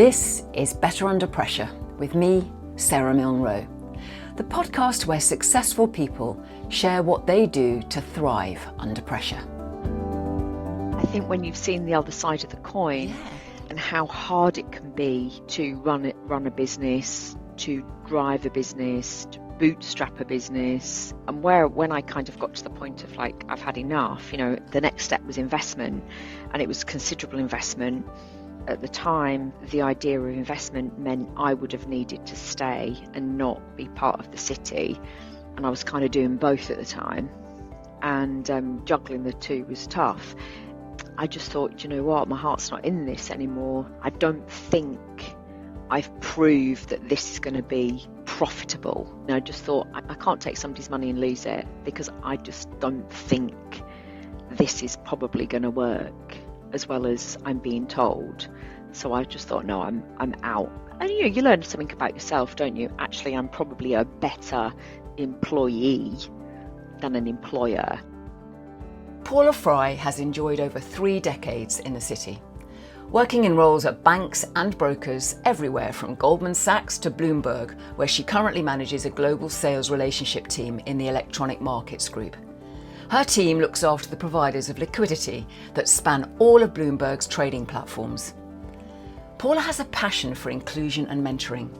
This is Better Under Pressure with me, Sara Milne, the podcast where successful people share what they do to thrive under pressure. I think when you've seen the other side of the coin and how hard it can be to run a business, to drive a business, to bootstrap a business, and when I kind of got to the point of like, I've had enough, the next step was investment, and it was considerable investment. At the time, the idea of investment meant I would have needed to stay and not be part of the city, and I was kind of doing both at the time, and juggling the two was tough. I just thought, you know what, my heart's not in this anymore. I don't think I've proved that this is going to be profitable. And I just thought, I can't take somebody's money and lose it, because I just don't think this is probably going to work as well as I'm being told. So I just thought, no, I'm out. And you learn something about yourself, don't you? Actually, I'm probably a better employee than an employer. Paula Fry has enjoyed over 3 decades in the city, working in roles at banks and brokers everywhere from Goldman Sachs to Bloomberg, where she currently manages a global sales relationship team in the electronic markets group. Her team looks after the providers of liquidity that span all of Bloomberg's trading platforms. Paula has a passion for inclusion and mentoring.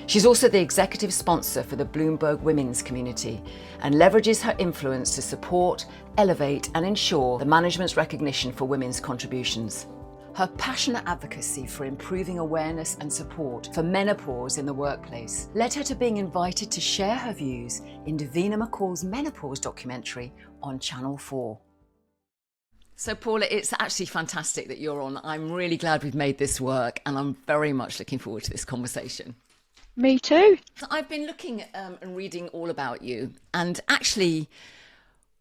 She's also the executive sponsor for the Bloomberg Women's Community and leverages her influence to support, elevate and ensure the management's recognition for women's contributions. Her passionate advocacy for improving awareness and support for menopause in the workplace led her to being invited to share her views in Davina McCall's menopause documentary on Channel 4. So Paula, it's actually fantastic that you're on. I'm really glad we've made this work, and I'm very much looking forward to this conversation. Me too. So I've been looking and reading all about you, and actually,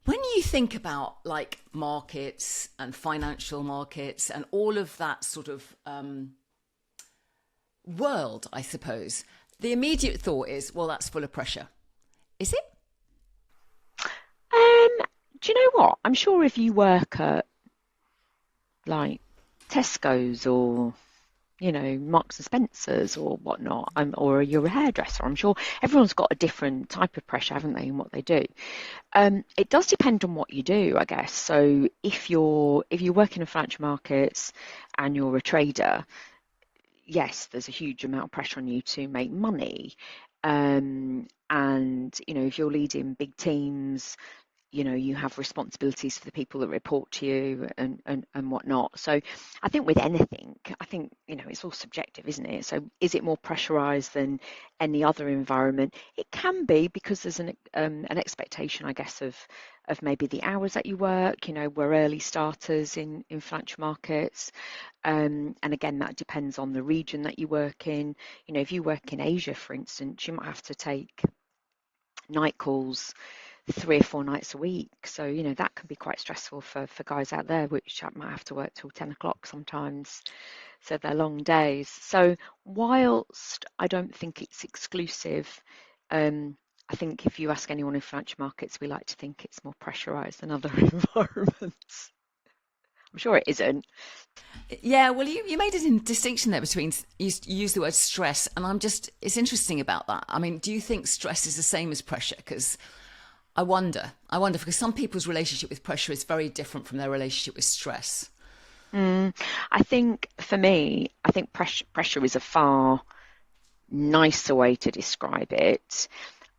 when you think about like markets and financial markets and all of that sort of world, I suppose, the immediate thought is, well, that's full of pressure. Is it? Do you know what? I'm sure if you work at like Tesco's or Marks and Spencer's or whatnot, or you're a hairdresser, I'm sure everyone's got a different type of pressure, haven't they, in what they do. It does depend on what you do, I guess. So if you're working in financial markets and you're a trader, yes, there's a huge amount of pressure on you to make money. And if you're leading big teams, you have responsibilities for the people that report to you and whatnot. So I think with anything, it's all subjective, isn't it? So is it more pressurized than any other environment? It can be, because there's an expectation, I guess, of maybe the hours that you work. We're early starters in financial markets. And again, that depends on the region that you work in. If you work in Asia, for instance, you might have to take night calls 3 or 4 nights a week. So, that can be quite stressful for guys out there, which might have to work till 10 o'clock sometimes. So they're long days. So whilst I don't think it's exclusive, I think if you ask anyone in financial markets, we like to think it's more pressurized than other environments. I'm sure it isn't. Yeah, well, you made a distinction there between, you use the word stress, and it's interesting about that. I mean, do you think stress is the same as pressure? Because I wonder, because some people's relationship with pressure is very different from their relationship with stress. I think for me, pressure is a far nicer way to describe it.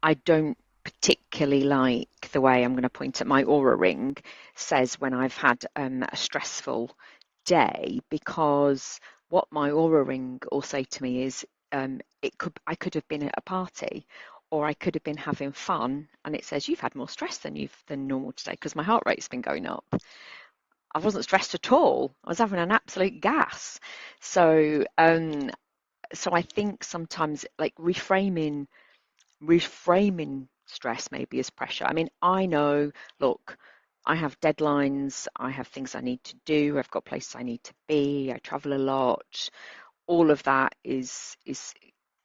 I don't particularly like the way, I'm going to point at my Aura ring, says when I've had a stressful day, because what my Aura ring will say to me is I could have been at a party, or I could have been having fun, and it says you've had more stress than normal today because my heart rate's been going up. I wasn't stressed at all. I was having an absolute gas. So I think sometimes like reframing stress maybe as pressure. I mean, I know, look, I have deadlines, I have things I need to do, I've got places I need to be, I travel a lot. All of that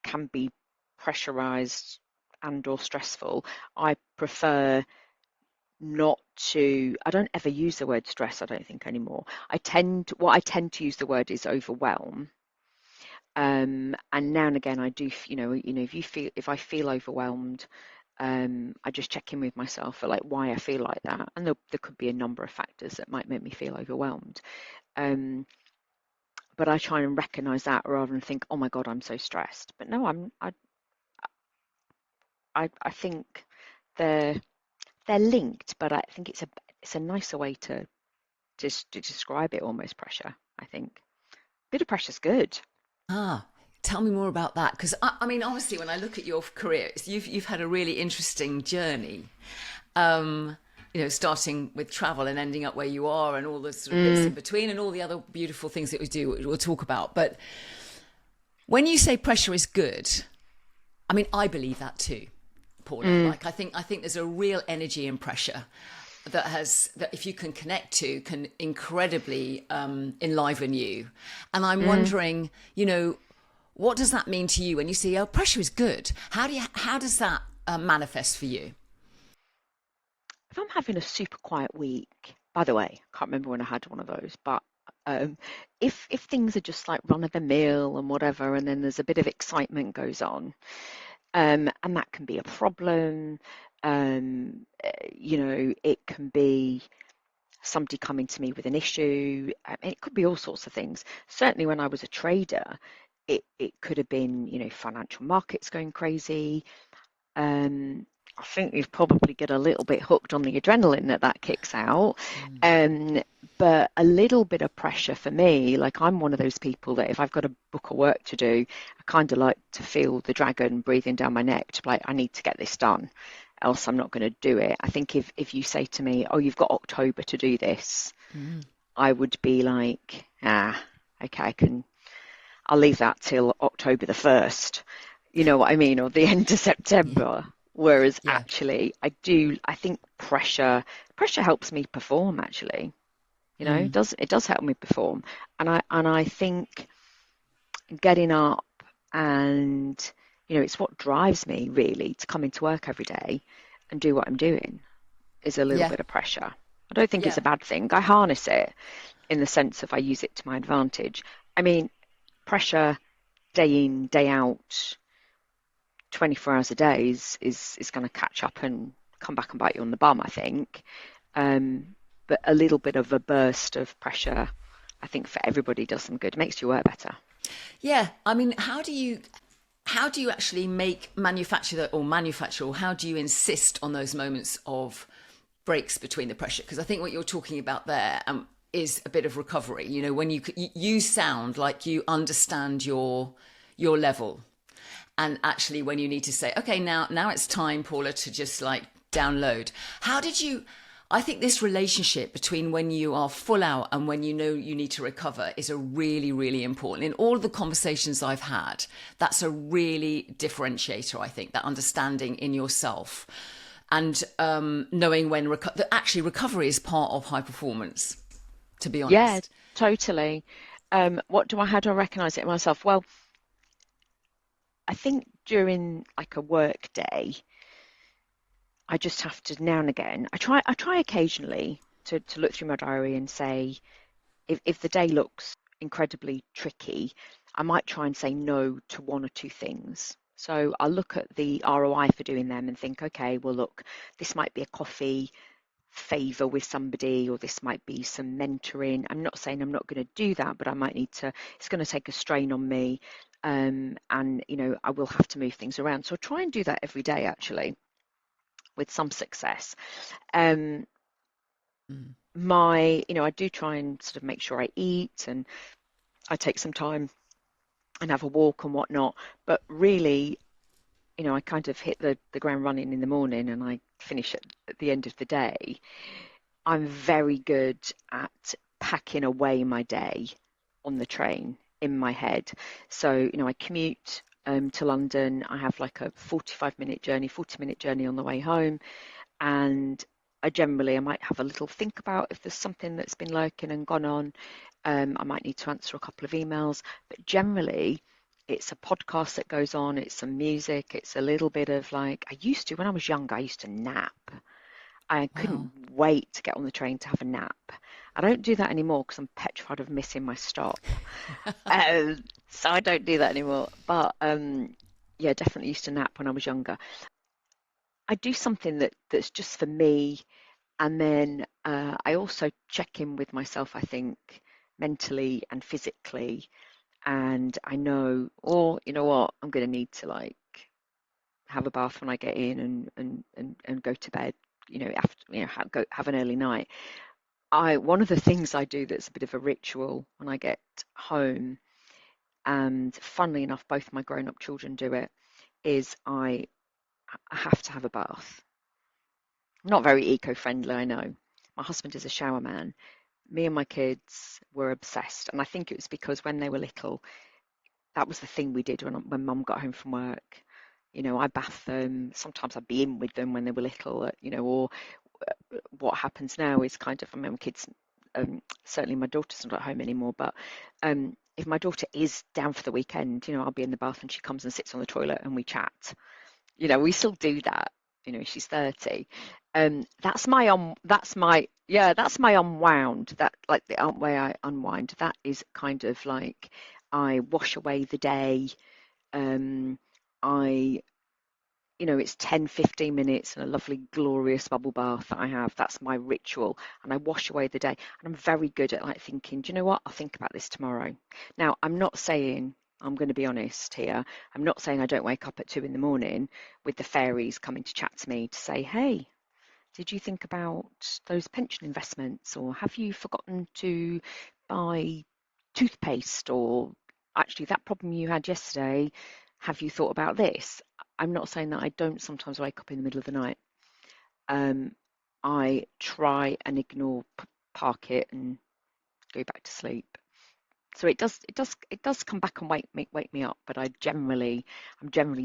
can be pressurized and or stressful. I prefer not to, I don't ever use the word stress, I don't think, anymore. What I tend to use the word is overwhelm. And now and again, I do, if I feel overwhelmed, I just check in with myself for like why I feel like that. And there could be a number of factors that might make me feel overwhelmed. But I try and recognize that rather than think, oh my God, I'm so stressed. But no, I think they're linked, but I think it's a nicer way to just to describe it, almost pressure, I think. Bit of pressure's good. Ah, tell me more about that. Because I mean, honestly, when I look at your career, you've had a really interesting journey. Starting with travel and ending up where you are, and all the sort of bits in between, and all the other beautiful things that we do, we'll talk about. But when you say pressure is good, I mean, I believe that too, Paula. Like, I think there's a real energy in pressure that if you can connect to, can incredibly enliven you. And I'm wondering, what does that mean to you when you see, oh, pressure is good? How does that manifest for you? If I'm having a super quiet week, by the way, I can't remember when I had one of those, but if things are just like run of the mill and whatever, and then there's a bit of excitement goes on, and that can be a problem. It can be somebody coming to me with an issue. It could be all sorts of things. Certainly when I was a trader, it could have been, financial markets going crazy. I think you probably get a little bit hooked on the adrenaline that kicks out. But a little bit of pressure for me, like I'm one of those people that if I've got a book of work to do, I kind of like to feel the dragon breathing down my neck to be like, I need to get this done, else I'm not going to do it. I think if you say to me, oh, you've got October to do this, I would be like, okay, I'll leave that till October the 1st. You know what I mean? Or the end of September. Whereas Yeah. actually, I think pressure helps me perform actually. It does help me perform. And I think getting up and, it's what drives me really to come into work every day and do what I'm doing is a little Yeah. bit of pressure. I don't think it's Yeah. a bad thing. I harness it in the sense of I use it to my advantage. I mean, pressure day in, day out, 24 hours a day is going to catch up and come back and bite you on the bum, I think. But a little bit of a burst of pressure, I think for everybody does some good. It makes you work better. Yeah. I mean, how do you actually manufacture, or how do you insist on those moments of breaks between the pressure? Because I think what you're talking about there is a bit of recovery. When you sound like you understand your level. And actually, when you need to say, okay, now it's time, Paula, to just like download. I think this relationship between when you are full out and when you know you need to recover is a really, really important. In all of the conversations I've had, that's a really differentiator, I think, that understanding in yourself and knowing when that actually recovery is part of high performance, to be honest. Yeah, totally. How do I recognize it in myself? Well, I think during like a work day, I just have to now and again. I try occasionally to look through my diary and say, if the day looks incredibly tricky, I might try and say no to one or two things. So I'll look at the ROI for doing them and think, okay, well, look, this might be a coffee favor with somebody, or this might be some mentoring. I'm not saying I'm not going to do that, but I might need to, it's going to take a strain on me. And, I will have to move things around. So I try and do that every day, actually, with some success. I do try and sort of make sure I eat and I take some time and have a walk and whatnot. But really, I kind of hit the ground running in the morning and I finish at the end of the day. I'm very good at packing away my day on the train in my head. So, I commute to London. I have like a 40-minute journey on the way home. And I might have a little think about if there's something that's been lurking and gone on. I might need to answer a couple of emails, but generally it's a podcast that goes on, it's some music, it's a little bit of like, when I was younger, I used to nap. I Wow. couldn't wait to get on the train to have a nap. I don't do that anymore because I'm petrified of missing my stop. So I don't do that anymore. But yeah, definitely used to nap when I was younger. I do something that's just for me, and then I also check in with myself, I think, mentally and physically. And I know, or you know what, I'm going to need to like have a bath when I get in and go to bed, after, have an early night. One of the things I do that's a bit of a ritual when I get home, and funnily enough, both my grown-up children do it, is I have to have a bath. Not very eco-friendly, I know. My husband is a shower man. Me and my kids were obsessed, and I think it was because when they were little, that was the thing we did when Mum got home from work. I bathed them. Sometimes I'd be in with them when they were little, or what happens now is kind of, I mean, kids, certainly my daughter's not at home anymore, but if my daughter is down for the weekend, I'll be in the bath and she comes and sits on the toilet and we chat. We still do that. She's 30. That's my unwound. That like the way I unwind. That is kind of like I wash away the day. I it's 10, 15 minutes and a lovely, glorious bubble bath that I have. That's my ritual. And I wash away the day. And I'm very good at like thinking, do you know what? I'll think about this tomorrow. Now, I'm not saying, I'm going to be honest here, I'm not saying I don't wake up at 2 in the morning with the fairies coming to chat to me to say, hey, did you think about those pension investments? Or have you forgotten to buy toothpaste? Or actually, that problem you had yesterday, have you thought about this? I'm not saying that I don't sometimes wake up in the middle of the night. I try and ignore, park it, and go back to sleep. So it does come back and wake me up. But I'm generally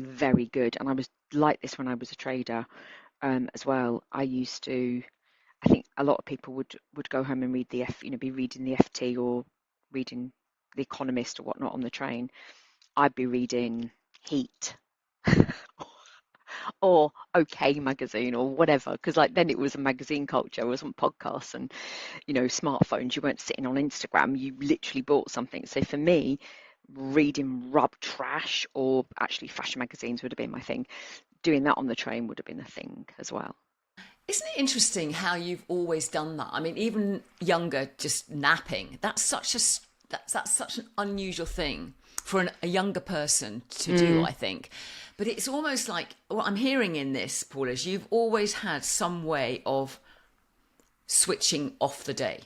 very good, and I was like this when I was a trader as well. I used to. I think a lot of people would go home and read be reading the FT or reading The Economist or whatnot on the train. I'd be reading Heat or OK magazine or whatever, because like then it was a magazine culture, it wasn't podcasts and smartphones. You weren't sitting on Instagram, you literally bought something. So for me, reading rub trash or actually fashion magazines would have been my thing. Doing that on the train would have been a thing as well. Isn't it interesting how you've always done that? I mean, even younger, just napping. That's such an unusual thing for a younger person to do, I think. But it's almost like what I'm hearing in this, Paul, is you've always had some way of switching off the day.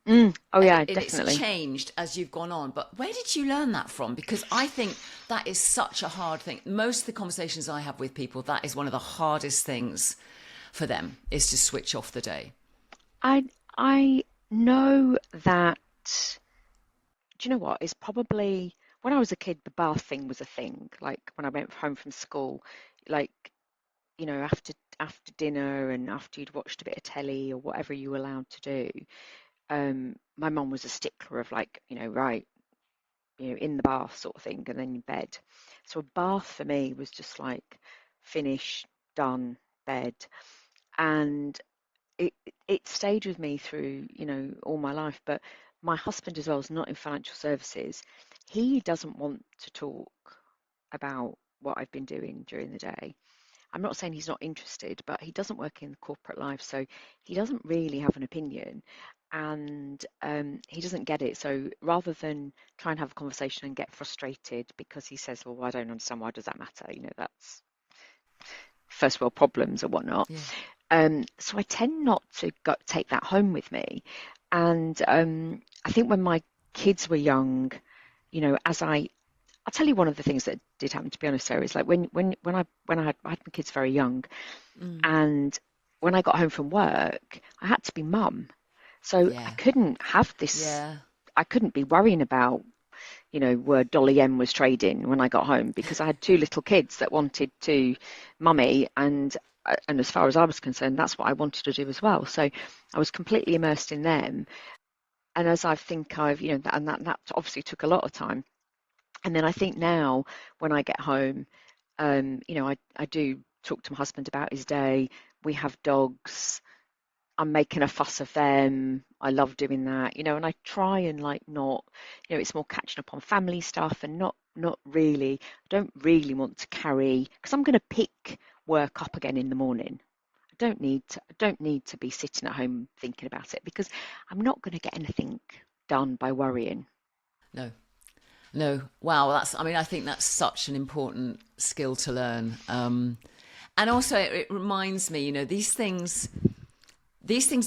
Oh yeah, And it's definitely. changed as you've gone on. But where did you learn that from? Because I think that is such a hard thing. Most of the conversations I have with people, that is one of the hardest things for them, is to switch off the day. I know that. Do you know what? It's probably when I was a kid, the bath thing was a thing. Like when I went home from school, like after dinner and after you'd watched a bit of telly or whatever you were allowed to do. My mum was a stickler of like, right, in the bath sort of thing, and then in bed. So a bath for me was just like finish, done, bed, and it stayed with me through, all my life. But my husband as well is not in financial services. He doesn't want to talk about what I've been doing during the day. I'm not saying he's not interested, but he doesn't work in corporate life, so he doesn't really have an opinion, and he doesn't get it. So rather than try and have a conversation and get frustrated because he says, "Well, I don't understand. Why does that matter?" That's first world problems or whatnot. Yeah. So I tend not to take that home with me. And I think when my kids were young, I'll tell you one of the things that did happen, to be honest, Sarah, is like when I had my kids very young, and when I got home from work, I had to be mum. So I Yeah. couldn't have this, Yeah. I couldn't be worrying about, where Dolly M was trading when I got home, because I had two little kids that wanted to mummy, and as far as I was concerned, that's what I wanted to do as well. So I was completely immersed in them. And as I think I've, that obviously took a lot of time. And then I think now when I get home, I do talk to my husband about his day. We have dogs. I'm making a fuss of them. I love doing that, and I try and like not, it's more catching up on family stuff and not really. I don't really want to carry because I'm going to pick work up again in the morning. I don't need to be sitting at home thinking about it because I'm not going to get anything done by worrying. No. No. Wow. I think that's such an important skill to learn. And also it reminds me, these things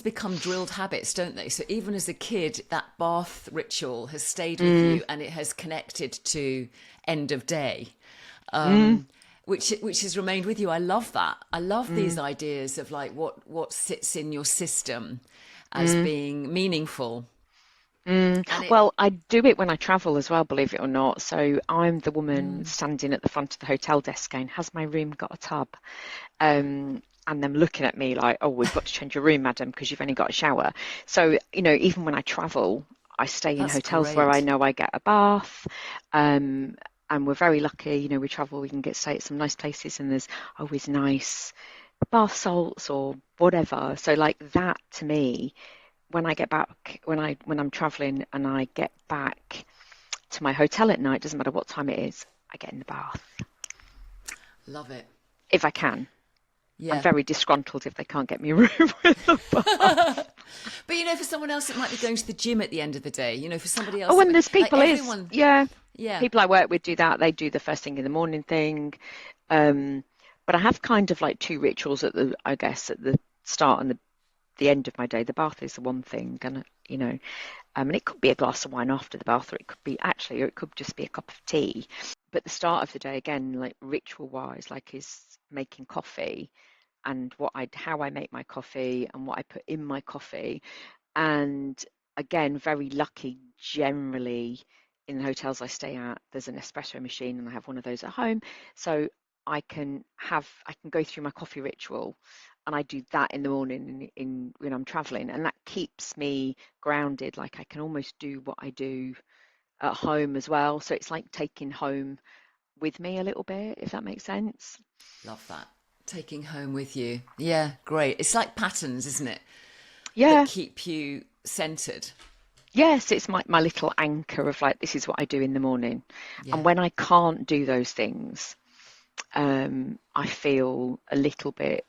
become drilled habits, don't they? So even as a kid, that bath ritual has stayed with you and it has connected to end of day, which has remained with you. I love that. I love these ideas of like what sits in your system as being meaningful. Well, I do it when I travel as well, believe it or not. So I'm the woman standing at the front of the hotel desk going, has my room got a tub? And them looking at me like, oh, we've got to change your room, madam, because you've only got a shower. So, even when I travel, I stay in That's hotels where I great. know I get a bath. And we're very lucky, we travel, we can stay at some nice places and there's always nice bath salts or whatever. So like that to me, when I get back, when I'm traveling and I get back to my hotel at night, doesn't matter what time it is, I get in the bath Love it. if I can. I'm Yeah. very disgruntled if they can't get me a room with a bath. But for someone else, it might be going to the gym at the end of the day. For somebody else, Oh, and there's like people everyone. yeah, Yeah. people I work with do that. They do the first thing in the morning thing. But I have kind of like two rituals I guess, at the start and the end of my day. The bath is the one thing, and and it could be a glass of wine after the bath, or it could just be a cup of tea. But the start of the day, again, like ritual wise, like is making coffee and how I make my coffee and what I put in my coffee. And again, very lucky generally in the hotels I stay at, there's an espresso machine and I have one of those at home. So I can go through my coffee ritual and I do that in the morning in when I'm traveling, and that keeps me grounded. Like I can almost do what I do at home as well. So it's like taking home with me a little bit, if that makes sense. Love that. Taking home with you. Yeah, great. It's like patterns, isn't it? That Yeah. keep you centered. Yes, it's my little anchor of like, this is what I do in the morning. Yeah. And when I can't do those things, I feel a little bit,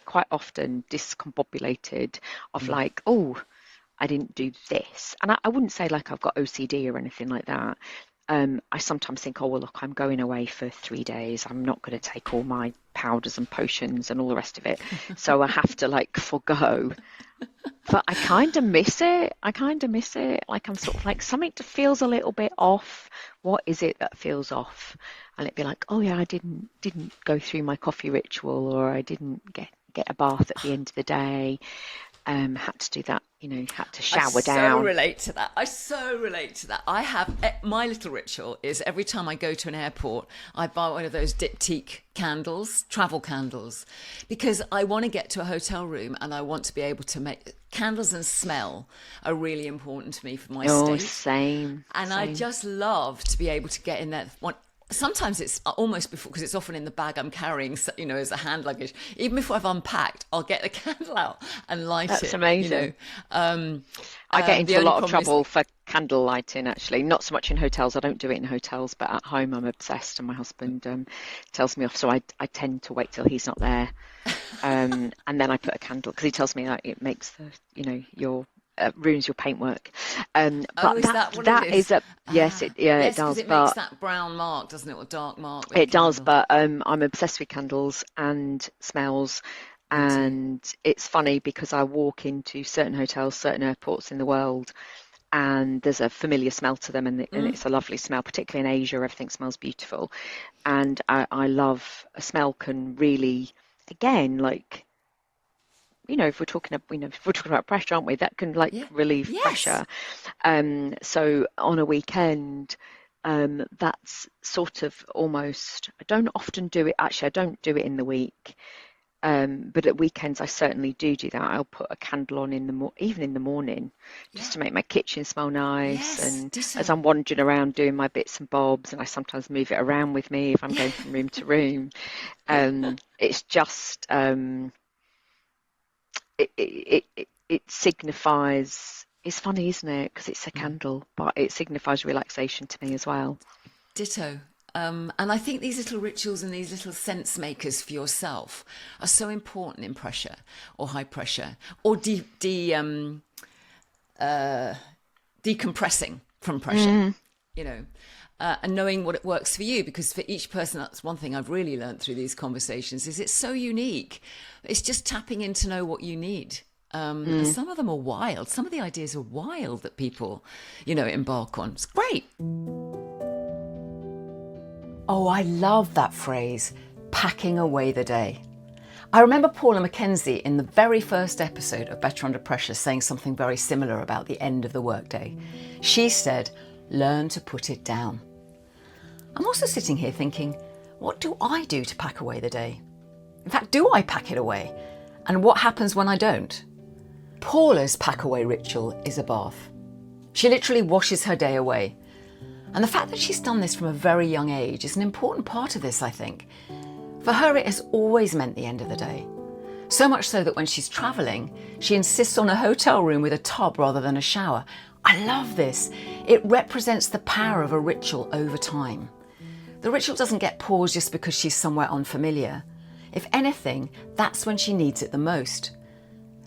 quite often, discombobulated of like, oh, I didn't do this. And I wouldn't say like I've got OCD or anything like that. I sometimes think, oh, well, look, I'm going away for 3 days. I'm not going to take all my powders and potions and all the rest of it. So I have to like forgo. But I kind of miss it. Like I'm sort of like something that feels a little bit off. What is it that feels off? And it'd be like, oh yeah, I didn't go through my coffee ritual, or I didn't get a bath at the end of the day. Had to do that, had to I shower so down. relate to that. I have my little ritual is every time I go to an airport, I buy one of those diptyque candles, travel candles, because I want to get to a hotel room and I want to be able to make candles, and smell are really important to me for my Oh, state. same. And I just love to be able to get in there. Sometimes it's almost before, because it's often in the bag I'm carrying, as a hand luggage. Even before I've unpacked, I'll get the candle out and light it. That's amazing. I get into The a only lot of problem is, trouble for candle lighting, actually. Not so much in hotels. I don't do it in hotels, but at home I'm obsessed, and my husband tells me off. So I tend to wait till he's not there, and then I put a candle because he tells me that it makes your ruins your paintwork. But is that what that it is? is a yes, it Yes, because does. it makes But that brown mark, doesn't it, or dark mark with the it does. candle. But I'm obsessed with candles and smells. Me too. And it's funny because I walk into certain hotels, certain airports in the world, and there's a familiar smell to them, and it's a lovely smell, particularly in Asia, everything smells beautiful. And I love a smell can really, again, like, if we're talking, if we're talking about pressure, aren't we? That can like Yeah. relieve Yes. pressure. So on a weekend, that's sort of almost, I don't often do it, actually, I don't do it in the week. But at weekends, I certainly do that. I'll put a candle on even in the morning, Yeah. just to make my kitchen smell nice. Yes. And as Ditto. I'm wandering around doing my bits and bobs, and I sometimes move it around with me if I'm going from room to room. It's just, it signifies, it's funny, isn't it? Because it's a candle, but it signifies relaxation to me as well. Ditto. And I think these little rituals and these little sense makers for yourself are so important in pressure or high pressure or decompressing from pressure, you know, and knowing what it works for you. Because for each person, that's one thing I've really learned through these conversations is it's so unique. It's just tapping in to know what you need. And some of them are wild. Some of the ideas are wild that people, embark on. It's great. Oh, I love that phrase, packing away the day. I remember Paula Mackenzie in the very first episode of Better Under Pressure saying something very similar about the end of the workday. She said, learn to put it down. I'm also sitting here thinking, what do I do to pack away the day? In fact, do I pack it away? And what happens when I don't? Paula's pack away ritual is a bath. She literally washes her day away. And the fact that she's done this from a very young age is an important part of this, I think. For her, it has always meant the end of the day. So much so that when she's travelling, she insists on a hotel room with a tub rather than a shower. I love this. It represents the power of a ritual over time. The ritual doesn't get paused just because she's somewhere unfamiliar. If anything, that's when she needs it the most.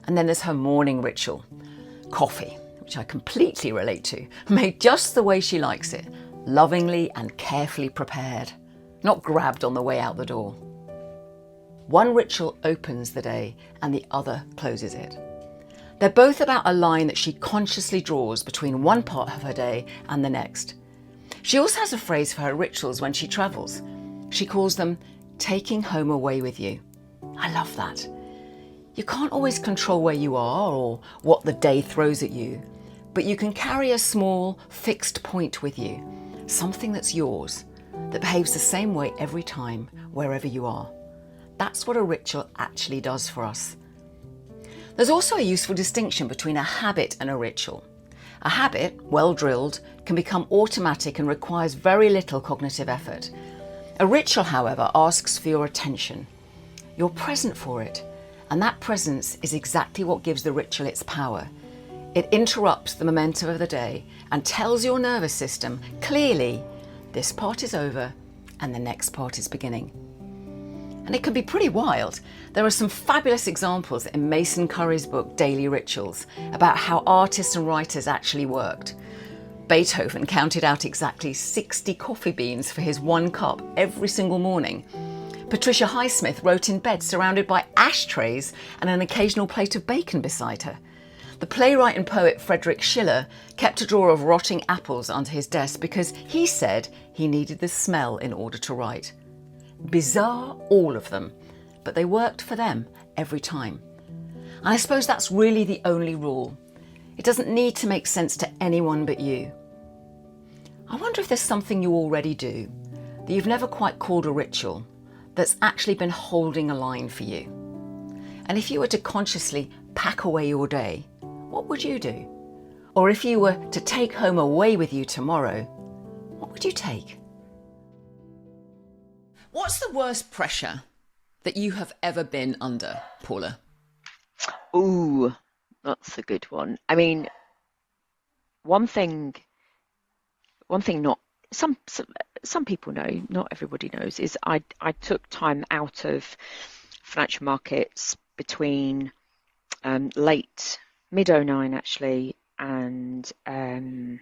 And then there's her morning ritual. Coffee, which I completely relate to, made just the way she likes it, lovingly and carefully prepared, not grabbed on the way out the door. One ritual opens the day and the other closes it. They're both about a line that she consciously draws between one part of her day and the next. She also has a phrase for her rituals when she travels. She calls them taking home away with you. I love that. You can't always control where you are or what the day throws at you, but you can carry a small, fixed point with you, something that's yours, that behaves the same way every time, wherever you are. That's what a ritual actually does for us. There's also a useful distinction between a habit and a ritual. A habit, well drilled, can become automatic and requires very little cognitive effort. A ritual, however, asks for your attention. You're present for it, and that presence is exactly what gives the ritual its power. It interrupts the momentum of the day and tells your nervous system clearly, this part is over and the next part is beginning. And it can be pretty wild. There are some fabulous examples in Mason Curry's book, Daily Rituals, about how artists and writers actually worked. Beethoven counted out exactly 60 coffee beans for his 1 cup every single morning. Patricia Highsmith wrote in bed surrounded by ashtrays and an occasional plate of bacon beside her. The playwright and poet Friedrich Schiller kept a drawer of rotting apples under his desk because he said he needed the smell in order to write. Bizarre, all of them, but they worked for them every time. And I suppose that's really the only rule. It doesn't need to make sense to anyone but you. I wonder if there's something you already do that you've never quite called a ritual that's actually been holding a line for you. And if you were to consciously pack away your day, what would you do? Or if you were to take home away with you tomorrow, what would you take? What's the worst pressure that you have ever been under, Paula? Ooh, that's a good one. I mean, one thing not some people know, not everybody knows, is I took time out of financial markets between mid 09 actually, and I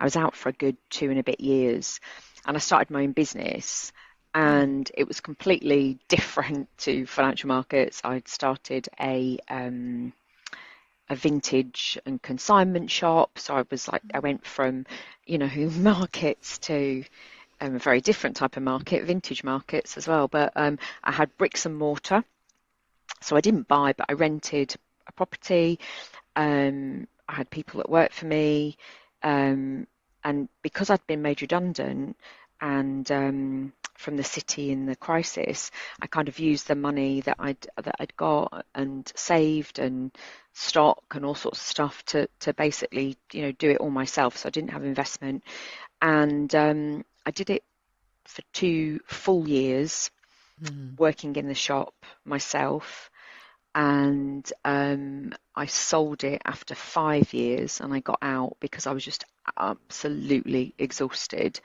was out for a good 2 and a bit years, and I started my own business, and it was completely different to financial markets. I'd started a vintage and consignment shop, so I went from markets to a very different type of market, vintage markets as well, but I had bricks and mortar, so I didn't buy, but I rented a property. I had people that worked for me, and because I'd been made redundant and from the city in the crisis, I kind of used the money that I'd got and saved and stock and all sorts of stuff to basically do it all myself. So I didn't have investment, and I did it for 2 full years, working in the shop myself. And I sold it after 5 years, and I got out because I was just absolutely exhausted.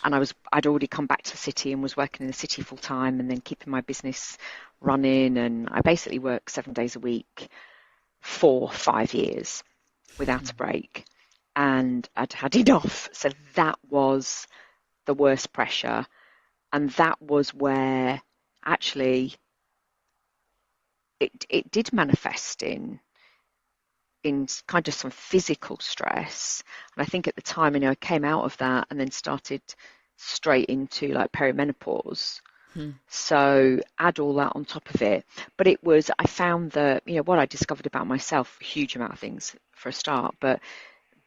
And I'd already come back to the city and was working in the city full time and then keeping my business running. And I basically worked 7 days a week for 5 years without a break. And I'd had enough. So that was the worst pressure. And that was where actually it did manifest in kind of some physical stress. And I think at the time, I came out of that and then started straight into like perimenopause. So add all that on top of it. But I found that, what I discovered about myself, a huge amount of things for a start, but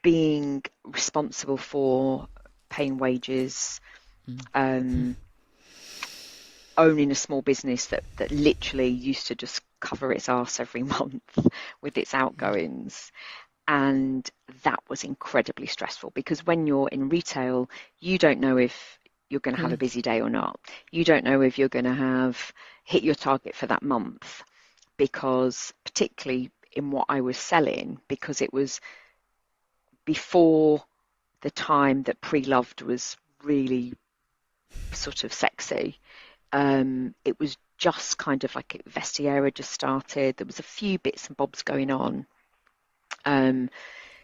being responsible for paying wages, owning a small business that literally used to just cover its arse every month with its outgoings. And that was incredibly stressful because when you're in retail, you don't know if you're going to have a busy day or not. You don't know if you're going to hit your target for that month, because particularly in what I was selling, because it was before the time that pre-loved was really sort of sexy. It was just kind of like Vestiaire had just started. There was a few bits and bobs going on,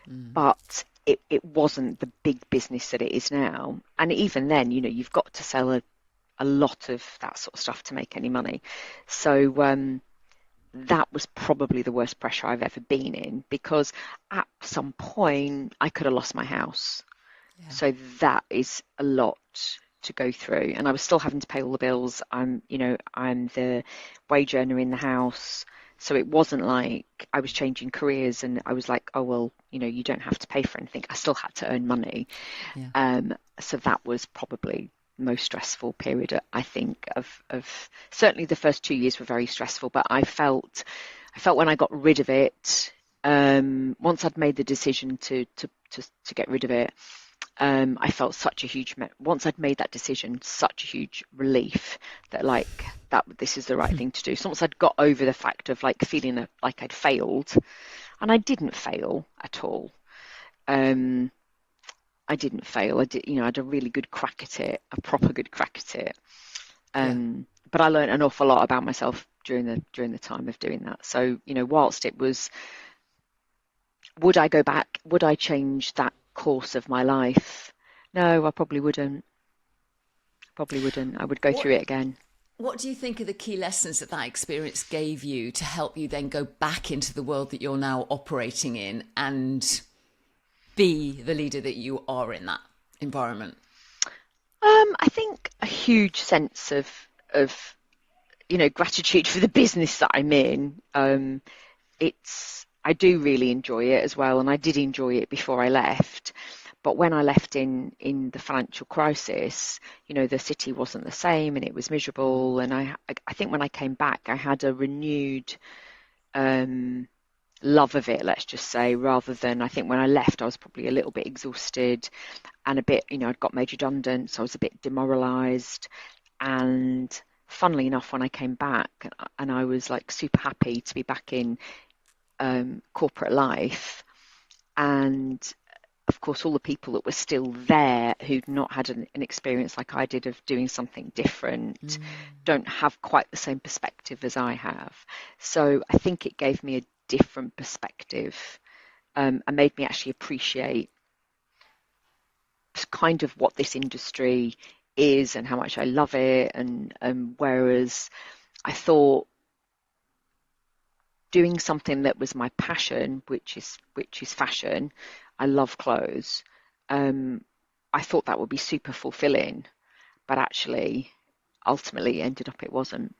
but it wasn't the big business that it is now. And even then, you've got to sell a lot of that sort of stuff to make any money. So that was probably the worst pressure I've ever been in, because at some point I could have lost my house. Yeah. So that is a lot to go through, and I was still having to pay all the bills. I'm the wage earner in the house, so it wasn't like I was changing careers and I was like, oh well, you don't have to pay for anything. I still had to earn money. Yeah. So that was probably the most stressful period, I think, of certainly the first 2 years were very stressful, but I felt when I got rid of it, once I'd made the decision to get rid of it, I felt once I'd made that decision, such a huge relief that this is the right thing to do. So once I'd got over the fact of feeling like I'd failed, and I didn't fail at all. I didn't fail. I had a really good crack at it, a proper good crack at it. But I learned an awful lot about myself during the time of doing that. So, whilst it was, would I go back? Would I change that course of my life? No, I probably wouldn't. I would go through it again. What do you think are the key lessons that experience gave you to help you then go back into the world that you're now operating in and be the leader that you are in that environment? I think a huge sense of gratitude for the business that I'm in. I do really enjoy it as well, and I did enjoy it before I left. But when I left in the financial crisis, the city wasn't the same and it was miserable. And I think when I came back, I had a renewed love of it, let's just say, rather than, I think when I left, I was probably a little bit exhausted and a bit, I'd got made redundant, so I was a bit demoralised. And funnily enough, when I came back, and I was super happy to be back in corporate life, and of course all the people that were still there who'd not had an experience like I did of doing something different don't have quite the same perspective as I have. So I think it gave me a different perspective and made me actually appreciate kind of what this industry is and how much I love it. And whereas I thought doing something that was my passion, which is fashion, I love clothes, I thought that would be super fulfilling, but actually ultimately ended up it wasn't.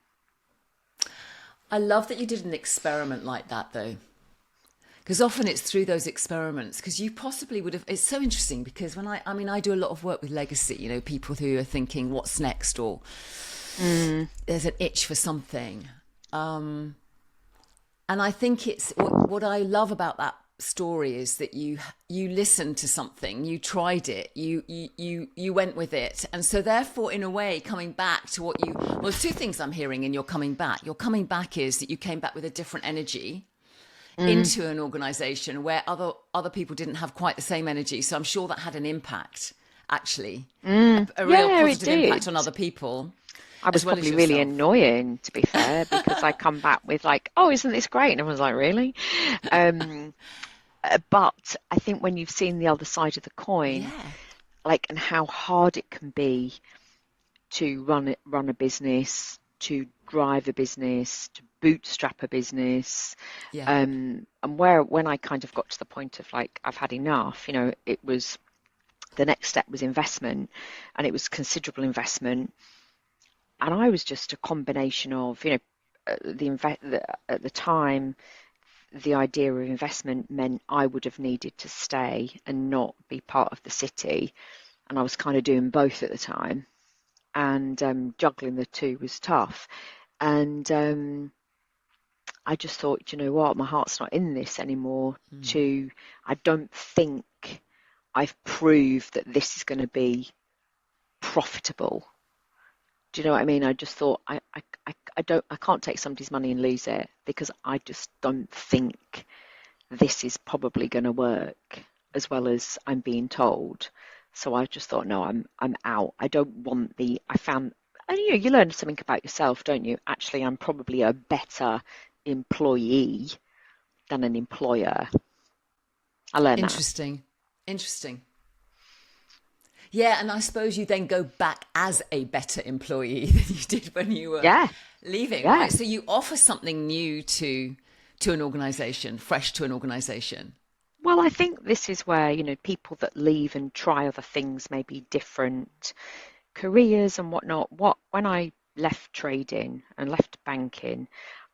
I love that you did an experiment like that though, because often it's through those experiments, because you possibly would have, it's so interesting because when I do a lot of work with legacy, people who are thinking what's next, or there's an itch for something. And I think it's what I love about story is that you listened to something, you tried it, you went with it, and so therefore, in a way, coming back to what you well, there's two things I'm hearing in your coming back. Your coming back is that you came back with a different energy into an organization where other people didn't have quite the same energy. So I'm sure that had an impact, actually, a real Yeah, it positive impact did. on other people I was as well as probably really yourself. annoying, to be fair, because I come back with like, oh, isn't this great? And everyone's like, really? Um, but I think when you've seen the other side of the coin, Yeah, like, and how hard it can be to run a business, to drive a business, to bootstrap a business, yeah, and when I kind of got to the point of like, I've had enough, it was the next step was investment, and it was considerable investment. And I was just a combination of, at the time, the idea of investment meant I would have needed to stay and not be part of the city. And I was kind of doing both at the time. And juggling the two was tough. And I just thought, you know what, my heart's not in this anymore. I don't think I've proved that this is going to be profitable. Do you know what I mean? I just thought I can't take somebody's money and lose it, because I just don't think this is probably going to work as well as I'm being told. So I just thought, no, I'm out. I don't want I found, and you learn something about yourself, don't you? Actually, I'm probably a better employee than an employer. I learned that. interesting, interesting. Yeah, and I suppose you then go back as a better employee than you did when you were Yeah, leaving, yeah. right? So you offer something new to an organization, fresh to an organization. Well, I think this is where, people that leave and try other things, maybe different careers and whatnot. When I left trading and left banking,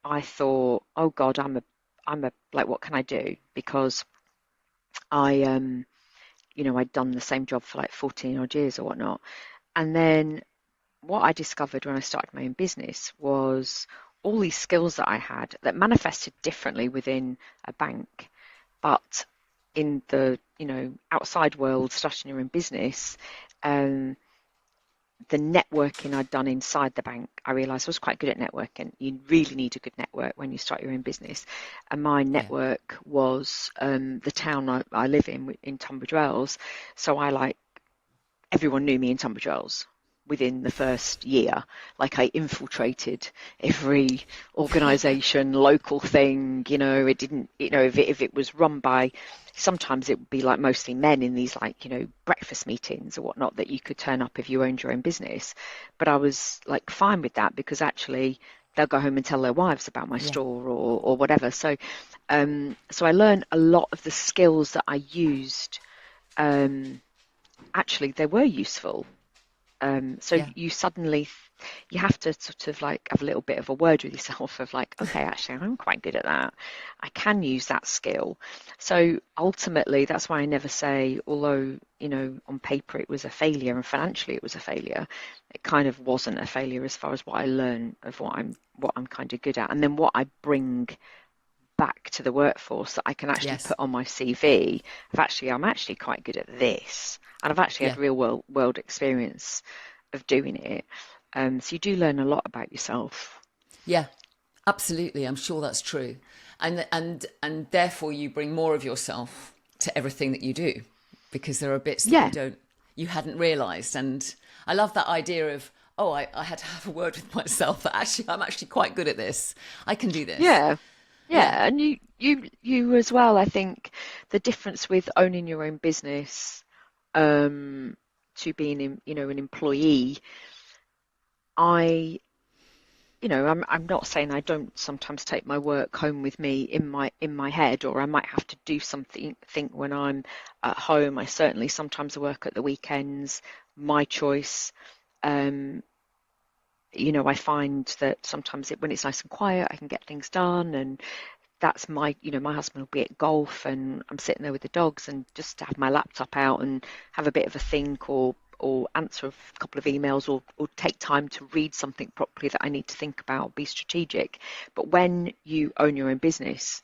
I thought, oh God, I'm a like, what can I do? Because I I'd done the same job for like 14 odd years or whatnot. And then what I discovered when I started my own business was all these skills that I had that manifested differently within a bank, but in the outside world, starting your own business, um, the networking I'd done inside the bank, I realised I was quite good at networking. You really need a good network when you start your own business. And my Yeah. network was the town I live in Tunbridge Wells. So everyone knew me in Tunbridge Wells within the first year. Like, I infiltrated every organisation, local thing. It didn't, if it was run by, sometimes it would be like mostly men in these like, breakfast meetings or whatnot, that you could turn up if you owned your own business. But I was like fine with that, because actually they'll go home and tell their wives about my Yeah. store or whatever. So I learned a lot of the skills that I used. Actually, they were useful. So Yeah. you have to sort of like have a little bit of a word with yourself of like, okay, actually, I'm quite good at that. I can use that skill. So ultimately, that's why I never say, although, on paper it was a failure and financially it was a failure, it kind of wasn't a failure as far as what I learned of what I'm kind of good at. And then what I bring back to the workforce that I can actually Yes. put on my CV I'm actually quite good at this, and I've actually Yeah. had real world experience of doing it. So you do learn a lot about yourself. Yeah. Absolutely. I'm sure that's true. And therefore you bring more of yourself to everything that you do, because there are bits that Yeah, you hadn't realized. And I love that idea of, oh, I had to have a word with myself that actually I'm actually quite good at this. I can do this. yeah, Yeah. yeah. And you as well. I think the difference with owning your own business to being an employee, I I'm not saying I don't sometimes take my work home with me in my head, or I might have to do something think when I'm at home. I certainly sometimes work at the weekends, my choice. Um, I find that sometimes when it's nice and quiet, I can get things done, and that's my husband will be at golf, and I'm sitting there with the dogs, and just to have my laptop out and have a bit of a think, or answer a couple of emails, or take time to read something properly that I need to think about, be strategic. But when you own your own business,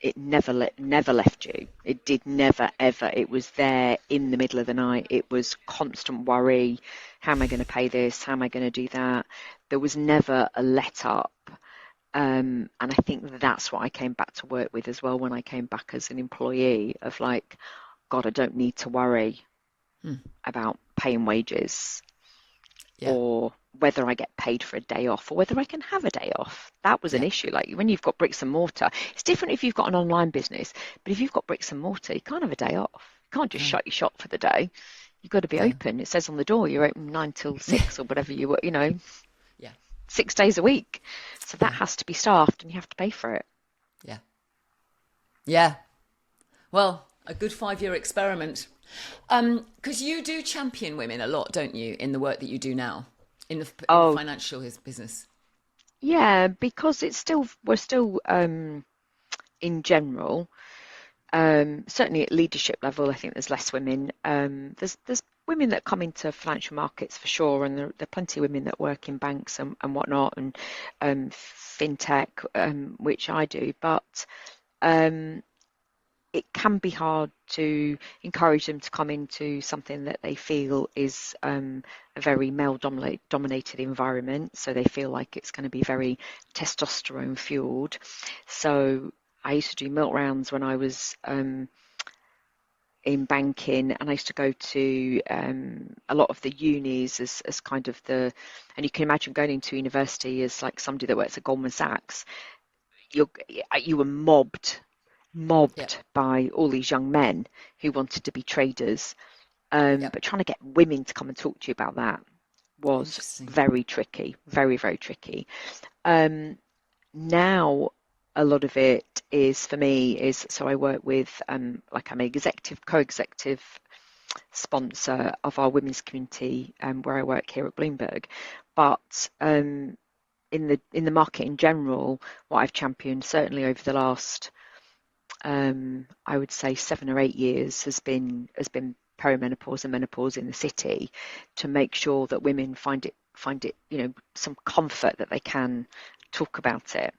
it never left you. It did never, ever. It was there in the middle of the night. It was constant worry. How am I going to pay this? How am I going to do that? There was never a let up. And I think that's what I came back to work with as well when I came back as an employee of like, God, I don't need to worry about paying wages or whether I get paid for a day off or whether I can have a day off. That was an issue. Like when you've got bricks and mortar, it's different if you've got an online business, but if you've got bricks and mortar, you can't have a day off. You can't just shut your shop for the day. You've got to be open. It says on the door you're open 9 till 6 or whatever you were, 6 days a week. So that has to be staffed and you have to pay for it. Yeah. Well, a good 5-year experiment. Because you do champion women a lot, don't you, in the work that you do now, in the financial business? Yeah, because we're still in general, certainly at leadership level, I think there's less women. There's women that come into financial markets for sure, and there are plenty of women that work in banks and whatnot, and fintech, which I do, but it can be hard to encourage them to come into something that they feel is a very male-dominated environment. So they feel like it's going to be very testosterone fueled. So I used to do milk rounds when I was in banking, and I used to go to a lot of the unis as kind of and you can imagine going into university as like somebody that works at Goldman Sachs. You were mobbed by all these young men who wanted to be traders, but trying to get women to come and talk to you about that was very tricky, very, very tricky. Now a lot of it is, for me, so I work with like I'm an co-executive sponsor of our women's community where I work here at Bloomberg, but in the market in general, what I've championed certainly over the last I would say 7 or 8 years has been perimenopause and menopause in the city, to make sure that women find it some comfort that they can talk about it.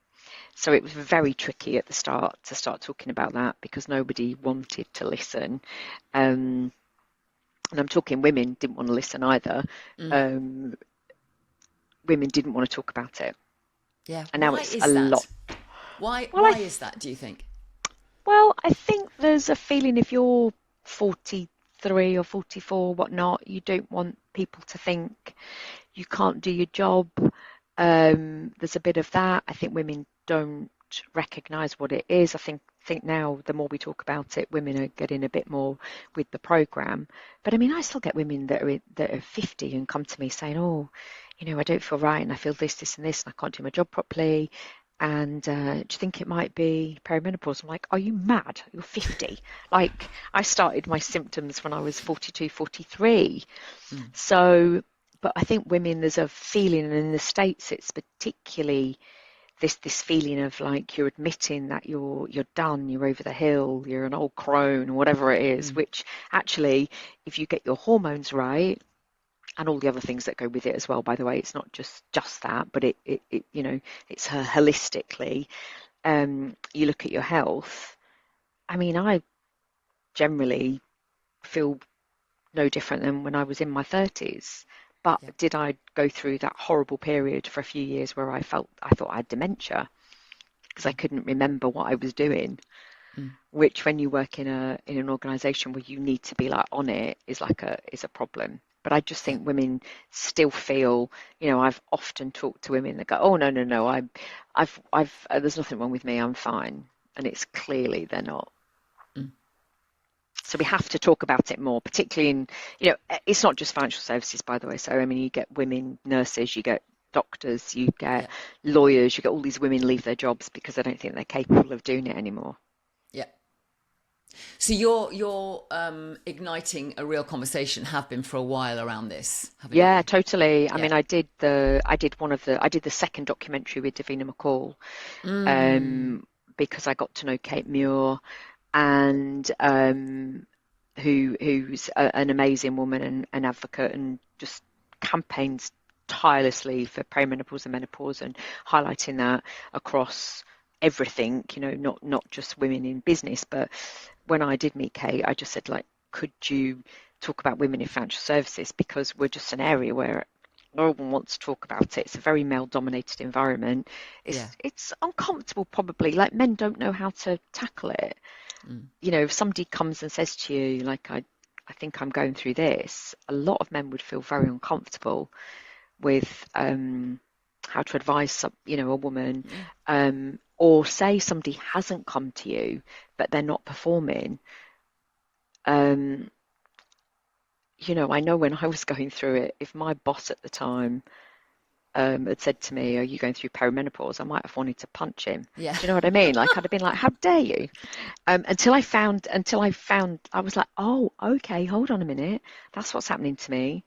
So it was very tricky at the start to start talking about that because nobody wanted to listen, and I'm talking women didn't want to listen either. Women didn't want to talk about it. And now it's a lot. Why is that, do you think? Well, I think there's a feeling if you're 43 or 44, whatnot, you don't want people to think you can't do your job. There's a bit of that. I think women don't recognise what it is. I think now the more we talk about it, women are getting a bit more with the programme. But I mean, I still get women that are 50 and come to me saying, oh, I don't feel right and I feel this and this and I can't do my job properly. And do you think it might be perimenopause? I'm like, are you mad? You're 50. Like, I started my symptoms when I was 42, 43. So, but I think women, there's a feeling, and in the States, it's particularly this feeling of like you're admitting that you're done, you're over the hill, you're an old crone, or whatever it is, which actually, if you get your hormones right, and all the other things that go with it as well, by the way, it's not just that, but it it's holistically. You look at your health. I mean, I generally feel no different than when I was in my 30s. But did I go through that horrible period for a few years where I thought I had dementia because I couldn't remember what I was doing? Which, when you work in an organisation where you need to be like on it, is a problem. But I just think women still feel, I've often talked to women that go, oh, no, I've there's nothing wrong with me, I'm fine. And it's clearly they're not. So we have to talk about it more, particularly in, it's not just financial services, by the way. So, I mean, you get women nurses, you get doctors, you get lawyers, you get all these women leave their jobs because they don't think they're capable of doing it anymore. Yeah. So you're igniting a real conversation, have been for a while, around this, haven't you? Totally. I mean, I did the second documentary with Davina McCall, because I got to know Kate Muir, and who's an amazing woman and an advocate, and just campaigns tirelessly for perimenopause and menopause and highlighting that across everything, not just women in business. But when I did meet Kate, I just said, like, could you talk about women in financial services? Because we're just an area where no one wants to talk about it. It's a very male-dominated environment. It's uncomfortable, probably. Like, men don't know how to tackle it. If somebody comes and says to you, like, I think I'm going through this, a lot of men would feel very uncomfortable with how to advise a woman, or say somebody hasn't come to you but they're not performing. I know when I was going through it, if my boss at the time had said to me, "Are you going through perimenopause?" I might have wanted to punch him. Yeah. Do you know what I mean? Like, I'd have been like, "How dare you?" Until I found, I was like, "Oh, okay, hold on a minute, that's what's happening to me."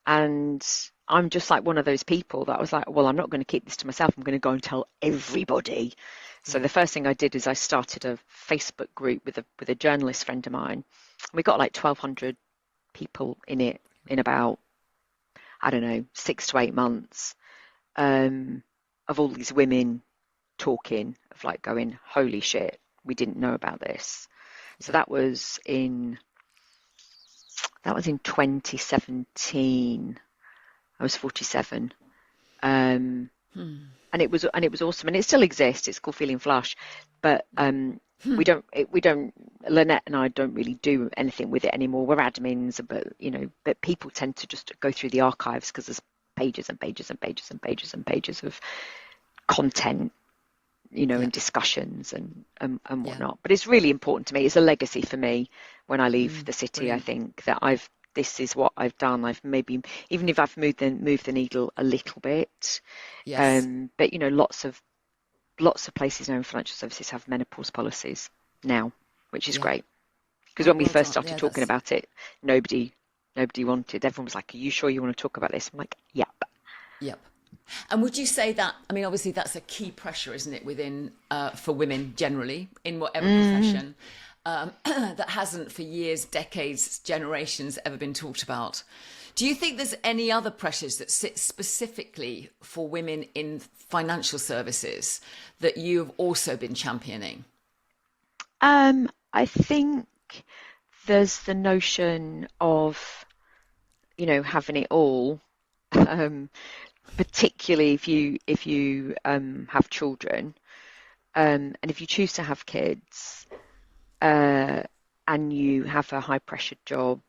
And I'm just like one of those people that I was like, well, I'm not going to keep this to myself. I'm going to go and tell everybody. So the first thing I did is I started a Facebook group with a journalist friend of mine. We got like 1,200 people in it in about, I don't know, 6 to 8 months, of all these women talking, of like going, holy shit, we didn't know about this. So that was in 2017. I was 47, and it was awesome, and it still exists. It's called Feeling Flush, but we don't. Lynette and I don't really do anything with it anymore. We're admins, but people tend to just go through the archives because there's pages and pages and pages and pages and pages of content, and discussions and whatnot. But it's really important to me. It's a legacy for me when I leave the city. Brilliant. I think that this is what I've done. I've maybe, even if I've moved the needle a little bit, but lots of places now in financial services have menopause policies now, which is great. Because when we first started talking about it, nobody wanted. Everyone was like, "Are you sure you want to talk about this?" I'm like, "Yep." And would you say that, I mean, obviously that's a key pressure, isn't it, within for women generally in whatever profession, that hasn't for years, decades, generations ever been talked about. Do you think there's any other pressures that sit specifically for women in financial services that you've also been championing? I think there's the notion of, having it all, particularly if you have children, and if you choose to have kids, and you have a high pressured job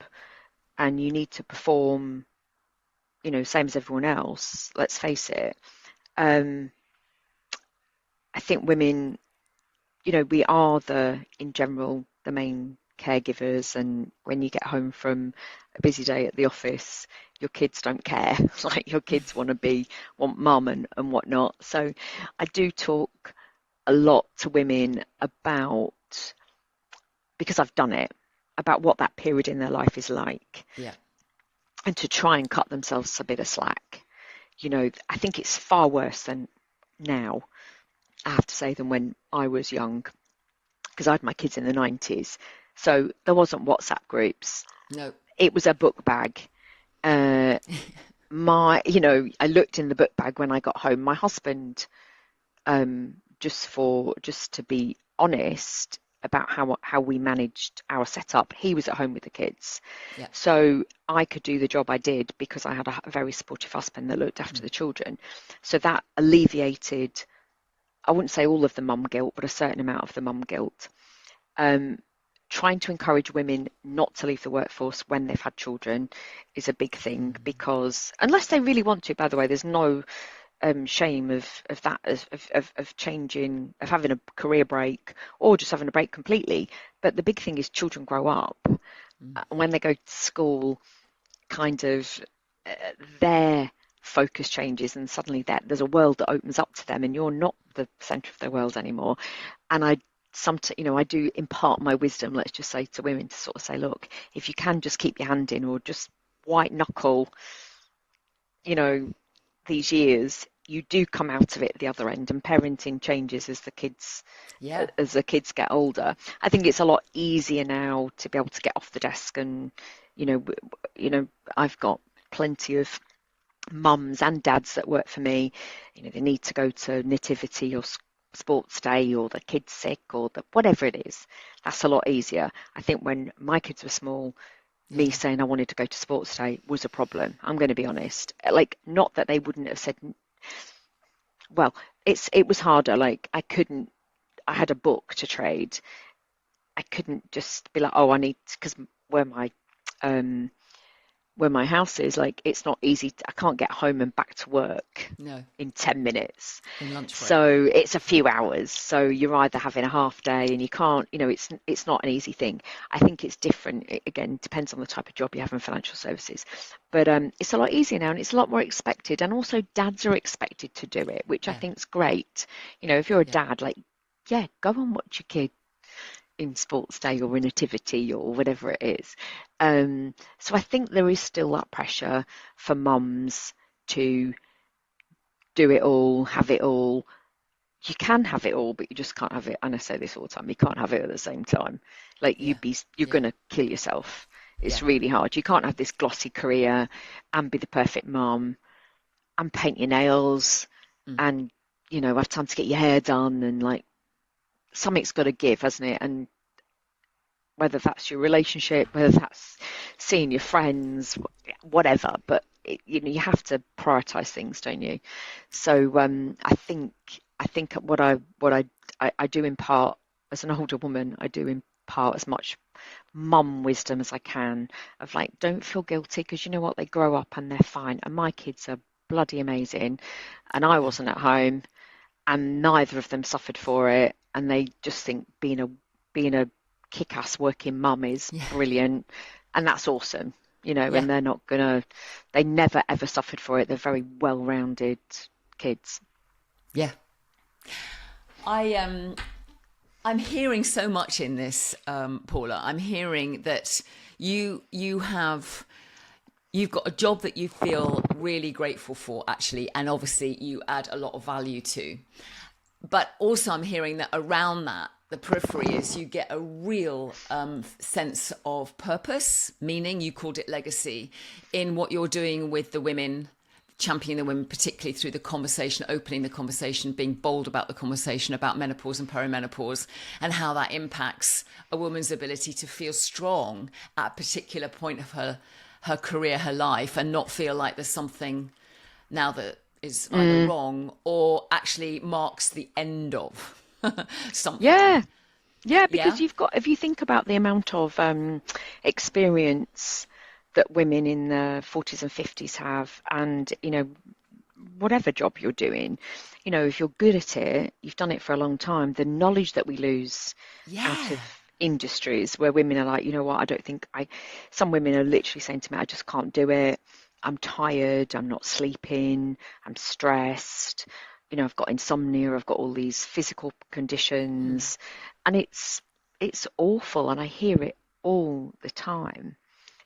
and you need to perform, same as everyone else, let's face it. I think women, we are in general, the main caregivers, and when you get home from a busy day at the office, your kids don't care. Like, your kids want mum and whatnot. So I do talk a lot to women about, because I've done it, about what that period in their life is like. Yeah. And to try and cut themselves a bit of slack. I think it's far worse than now, I have to say, than when I was young, because I had my kids in the 90s. So there wasn't WhatsApp groups. No. It was a book bag. I looked in the book bag when I got home. My husband, just to be honest about how we managed our setup, he was at home with the kids. Yeah. So I could do the job I did because I had a very supportive husband that looked after the children. So that alleviated, I wouldn't say all of the mum guilt, but a certain amount of the mum guilt. Trying to encourage women not to leave the workforce when they've had children is a big thing, because unless they really want to, by the way, there's no shame of that, of changing, of having a career break or just having a break completely. But the big thing is children grow up, and when they go to school, kind of their focus changes, and suddenly there's a world that opens up to them, and you're not the centre of their world anymore. And I do impart my wisdom, let's just say, to women, to sort of say, look, if you can just keep your hand in, or just white knuckle, these years, you do come out of it at the other end, and parenting changes as the kids get older. I think it's a lot easier now to be able to get off the desk, and I've got plenty of mums and dads that work for me. They need to go to nativity or sports day or the kid's sick or the whatever it is. That's a lot easier. I think when my kids were small, me saying I wanted to go to sports day was a problem. I'm going to be honest. Like, not that they wouldn't have said, well, it was harder. Like, I had a book to trade. I couldn't just be like, oh, I need, because um where my house is, like, it's not easy. I can't get home and back to work No. in 10 minutes. In lunch break. So it's a few hours. So you're either having a half day and you can't, it's not an easy thing. I think it's different. It, again, depends on the type of job you have in financial services. But it's a lot easier now and it's a lot more expected. And also dads are expected to do it, which I think is great. If you're a dad, like, go and watch your kid in sports day or in nativity or whatever it is. So I think there is still that pressure for mums to do it all, have it all. You can have it all, but you just can't have it. And I say this all the time, you can't have it at the same time. Like, you're going to kill yourself. It's really hard. You can't have this glossy career and be the perfect mum and paint your nails and, have time to get your hair done, and like, something's got to give, hasn't it? And whether that's your relationship, whether that's seeing your friends, whatever, but you have to prioritize things, don't you? So I think what I do impart as an older woman, I do impart as much mum wisdom as I can, of like, don't feel guilty, because you know what, they grow up and they're fine. And my kids are bloody amazing, and I wasn't at home, and neither of them suffered for it, and they just think being a kick-ass working mum is brilliant, and that's awesome, and they're not gonna, they never ever suffered for it. They're very well-rounded kids. I'm hearing so much in this, Paula. I'm hearing that you've got a job that you feel really grateful for, actually, and obviously you add a lot of value to. But also I'm hearing that around that, the periphery is you get a real sense of purpose, meaning, you called it legacy, in what you're doing with the women, championing the women, particularly through the conversation, opening the conversation, being bold about the conversation about menopause and perimenopause, and how that impacts a woman's ability to feel strong at a particular point of her career, her life, and not feel like there's something now that is either wrong or actually marks the end of something. Because you've got, if you think about the amount of experience that women in the 40s and 50s have, and whatever job you're doing, if you're good at it, you've done it for a long time, the knowledge that we lose out of industries where women are like, I don't think some women are literally saying to me, I just can't do it, I'm tired, I'm not sleeping, I'm stressed, I've got insomnia, I've got all these physical conditions, and it's awful, and I hear it all the time.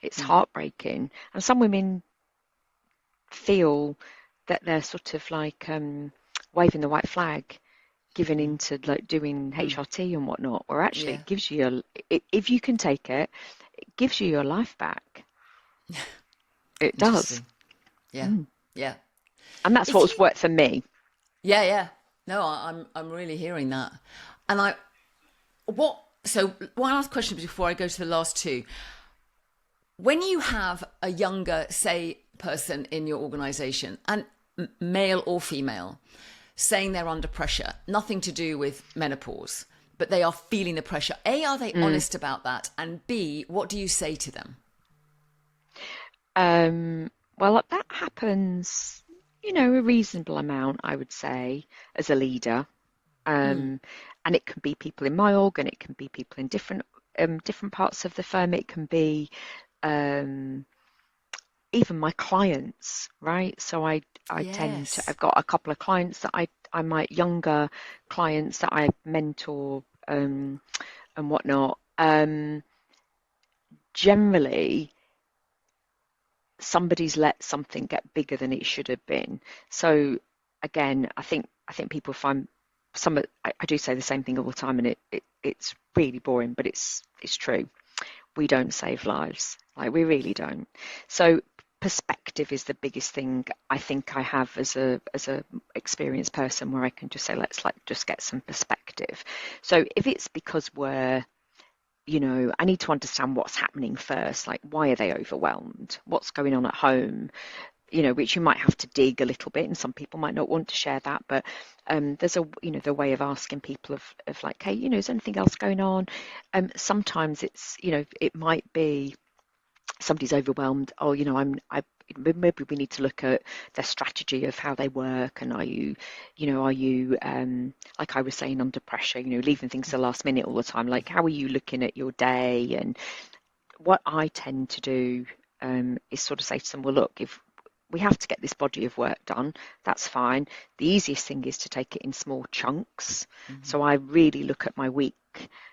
It's heartbreaking, and some women feel that they're sort of like waving the white flag, giving into like doing HRT and whatnot, or actually it gives you if you can take it, it gives you your life back. It does. And that's what's worked for me. No, I'm really hearing that. And so one last question before I go to the last two. When you have a younger, say, person in your organization, and male or female, saying they're under pressure, nothing to do with menopause, but they are feeling the pressure, A, are they honest about that? And B, what do you say to them? Well, that happens, a reasonable amount, I would say, as a leader. And it can be people in my org, and it can be people in different parts of the firm. It can be even my clients, right? So I tend to, I've got a couple of clients that I might, younger clients that I mentor and whatnot. Generally, somebody's let something get bigger than it should have been. So again, I think people find I do say the same thing all the time, and it's really boring, but it's true. We don't save lives, like, we really don't. So perspective is the biggest thing I think I have as a experienced person, where I can just say, let's like just get some perspective. So if it's because we're, I need to understand what's happening first, like why are they overwhelmed? What's going on at home? Which you might have to dig a little bit, and some people might not want to share that, but there's the way of asking people of like, hey, is there anything else going on? Sometimes it's, it might be somebody's overwhelmed. Oh, maybe we need to look at their strategy of how they work, and are you like I was saying, under pressure, leaving things to the last minute all the time. Like, how are you looking at your day? And what I tend to do is sort of say to them, well, look, if we have to get this body of work done, that's fine. The easiest thing is to take it in small chunks. So I really look at my week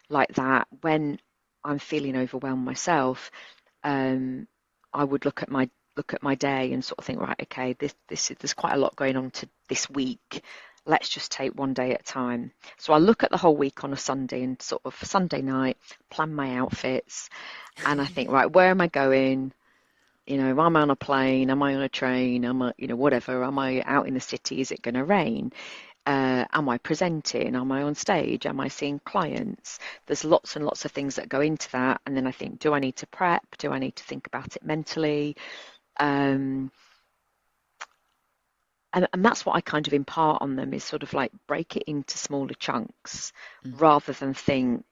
like that. When I'm feeling overwhelmed myself, I would look at my day and sort of think, right, okay, there's quite a lot going on to this week. Let's just take one day at a time. So I look at the whole week on a Sunday, and sort of Sunday night plan my outfits, and I think, right, where am I going? Am I on a plane? Am I on a train? Am I, whatever? Am I out in the city? Is it going to rain? Am I presenting? Am I on stage? Am I seeing clients? There's lots and lots of things that go into that. And then I think, do I need to prep? Do I need to think about it mentally? And that's what I kind of impart on them, is sort of like break it into smaller chunks rather than think,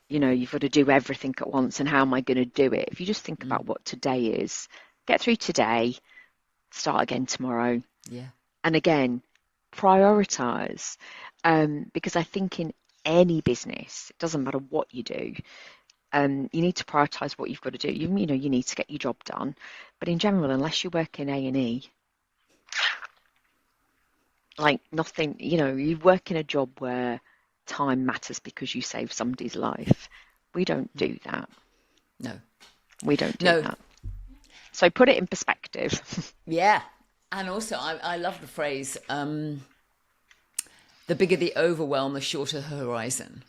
you've got to do everything at once, and how am I going to do it? If you just think about what today is, get through today, start again tomorrow. Yeah. And again, prioritize, because I think in any business, it doesn't matter what you do, you need to prioritize what you've got to do. You need to get your job done. But in general, unless you work in A&E, like nothing, you work in a job where time matters because you save somebody's life. We don't do that. No. We don't do that. So put it in perspective. Yeah. And also, I love the phrase, the bigger the overwhelm, the shorter the horizon.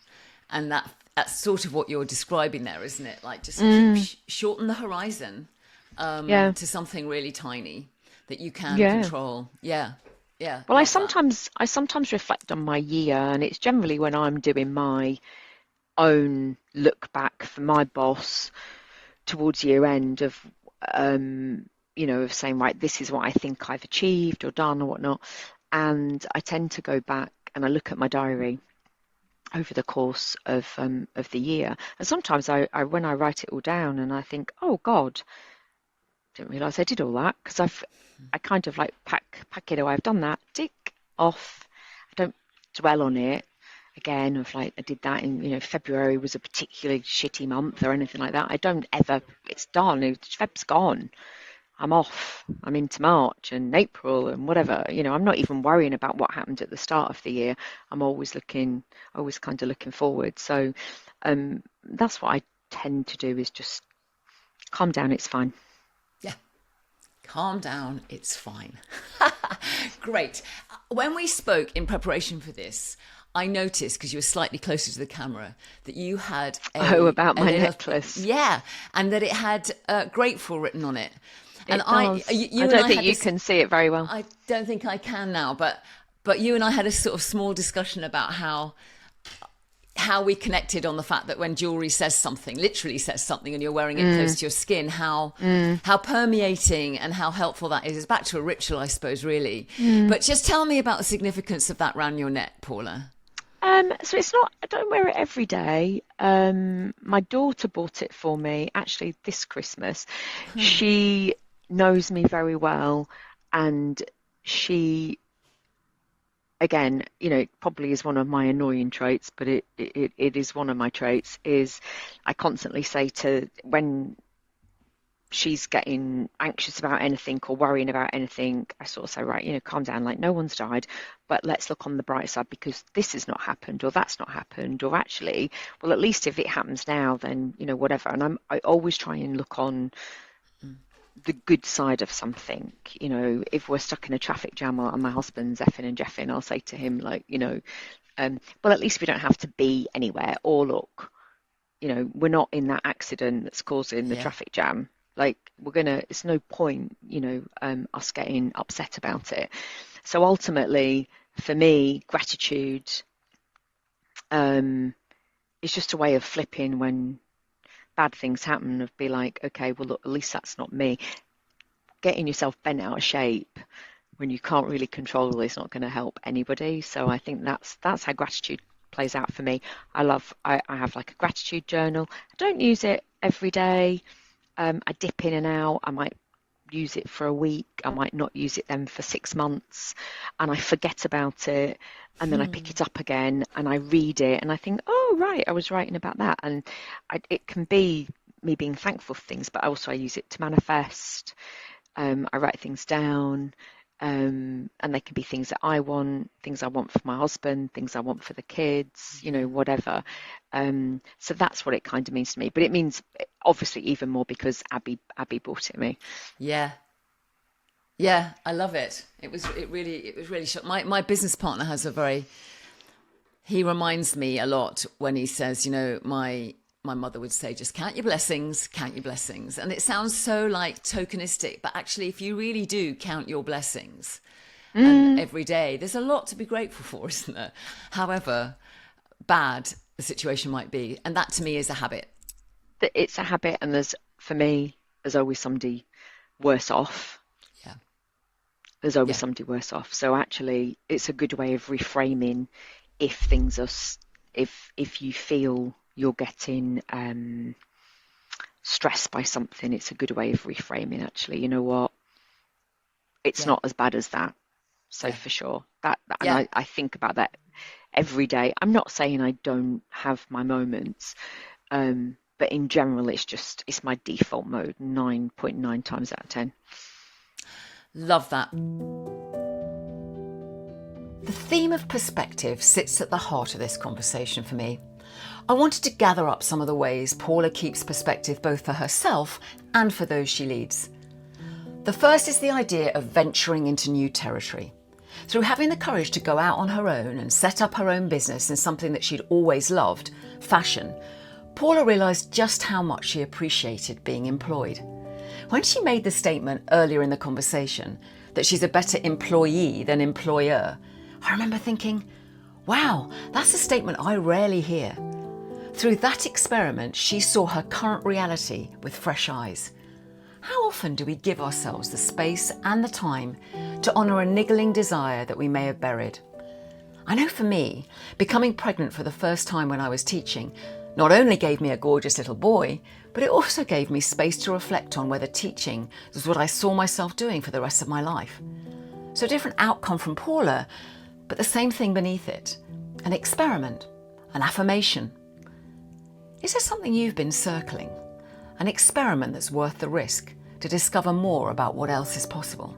And that's sort of what you're describing there, isn't it? Like, just shorten the horizon to something really tiny that you can control. Yeah. Yeah. Well, I sometimes reflect on my year, and it's generally when I'm doing my own look back for my boss towards year end of of saying, right, this is what I think I've achieved or done or whatnot. And I tend to go back and I look at my diary over the course of the year. And sometimes I when I write it all down, and I think, oh God, didn't realise I did all that, because I kind of like pack it away. I've done that, tick off. I don't dwell on it again of like, I did that in, February was a particularly shitty month or anything like that. I don't ever, it's done. Feb's gone. I'm off. I'm into March and April and whatever. I'm not even worrying about what happened at the start of the year. I'm always kind of looking forward. So that's what I tend to do, is just calm down. It's fine. Yeah. Calm down. It's fine. Great. When we spoke in preparation for this, I noticed, because you were slightly closer to the camera, that you had about my necklace. Yeah, and that it had grateful written on it. And I don't think you can see it very well. I don't think I can now, but you and I had a sort of small discussion about how we connected on the fact that when jewelry says something, literally says something, and you're wearing it close to your skin, how permeating and how helpful that is. It's back to a ritual, I suppose, really. But just tell me about the significance of that around your neck, Paula. So it's not, I don't wear it every day. My daughter bought it for me actually this Christmas. She knows me very well, and she, again, it probably is one of my annoying traits, but it is one of my traits, is I constantly say to, when she's getting anxious about anything or worrying about anything, I sort of say, right, calm down, like no one's died, but let's look on the bright side, because this has not happened, or that's not happened, or actually, well, at least if it happens now, then, whatever. And I always try and look on the good side of something. If we're stuck in a traffic jam and my husband's effing and jeffing, I'll say to him, like, well, at least we don't have to be anywhere, or look, we're not in that accident that's causing the traffic jam. Like, it's no point, us getting upset about it. So ultimately, for me, gratitude is just a way of flipping when bad things happen, of be like, okay, well, look, at least that's not me. Getting yourself bent out of shape when you can't really control is not going to help anybody. So I think that's how gratitude plays out for me. I have like a gratitude journal. I don't use it every day. I dip in and out. I might use it for a week. I might not use it then for 6 months, and I forget about it. And then I pick it up again and I read it and I think, oh, right, I was writing about that. And it can be me being thankful for things, but also I use it to manifest. I write things down. And they can be things that I want, things I want for my husband, things I want for the kids, whatever. So that's what it kind of means to me. But it means obviously even more because Abby brought it to me. Yeah, I love it. It was really shocking. My business partner has he reminds me a lot when he says, my mother would say, just count your blessings. And it sounds so like tokenistic, but actually if you really do count your blessings and every day, there's a lot to be grateful for, isn't there? However bad the situation might be. And that to me is a habit. It's a habit, and for me, there's always somebody worse off. Yeah. There's always somebody worse off. So actually it's a good way of reframing if things are, if you feel you're getting stressed by something, it's a good way of reframing, actually. You know what? It's not as bad as that. So for sure. And I think about that every day. I'm not saying I don't have my moments, but in general, it's my default mode 9.9 times out of 10. Love that. The theme of perspective sits at the heart of this conversation for me. I wanted to gather up some of the ways Paula keeps perspective both for herself and for those she leads. The first is the idea of venturing into new territory. Through having the courage to go out on her own and set up her own business in something that she'd always loved, fashion, Paula realised just how much she appreciated being employed. When she made the statement earlier in the conversation that she's a better employee than employer, I remember thinking, wow, that's a statement I rarely hear. Through that experiment, she saw her current reality with fresh eyes. How often do we give ourselves the space and the time to honour a niggling desire that we may have buried? I know for me, becoming pregnant for the first time when I was teaching not only gave me a gorgeous little boy, but it also gave me space to reflect on whether teaching was what I saw myself doing for the rest of my life. So a different outcome from Paula, but the same thing beneath it. An experiment, an affirmation. Is there something you've been circling? An experiment that's worth the risk to discover more about what else is possible?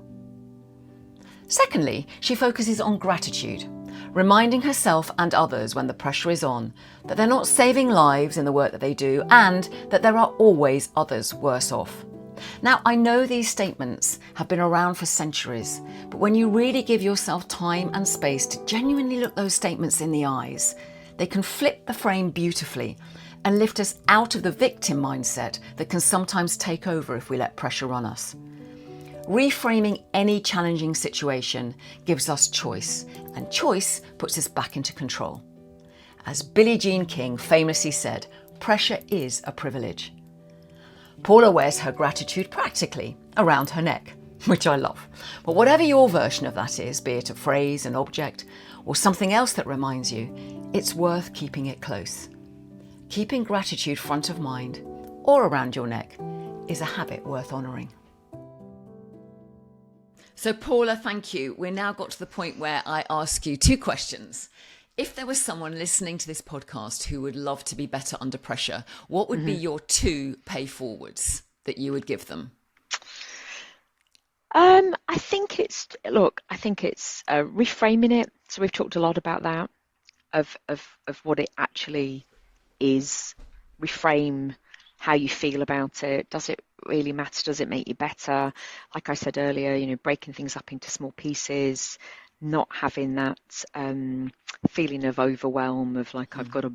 Secondly, she focuses on gratitude, reminding herself and others when the pressure is on that they're not saving lives in the work that they do and that there are always others worse off. Now, I know these statements have been around for centuries, but when you really give yourself time and space to genuinely look those statements in the eyes, they can flip the frame beautifully and lift us out of the victim mindset that can sometimes take over if we let pressure on us. Reframing any challenging situation gives us choice, and choice puts us back into control. As Billie Jean King famously said, pressure is a privilege. Paula wears her gratitude practically around her neck, which I love. But whatever your version of that is, be it a phrase, an object, or something else that reminds you, it's worth keeping it close. Keeping gratitude front of mind or around your neck is a habit worth honouring. So Paula, thank you. We're now got to the point where I ask you two questions. If there was someone listening to this podcast who would love to be better under pressure, what would be your two pay forwards that you would give them? I think it's reframing it. So we've talked a lot about that, of what it actually is. Reframe how you feel about it. Does it really matter? Does it make you better? Like I said earlier, breaking things up into small pieces, not having that feeling of overwhelm of like, I've got to,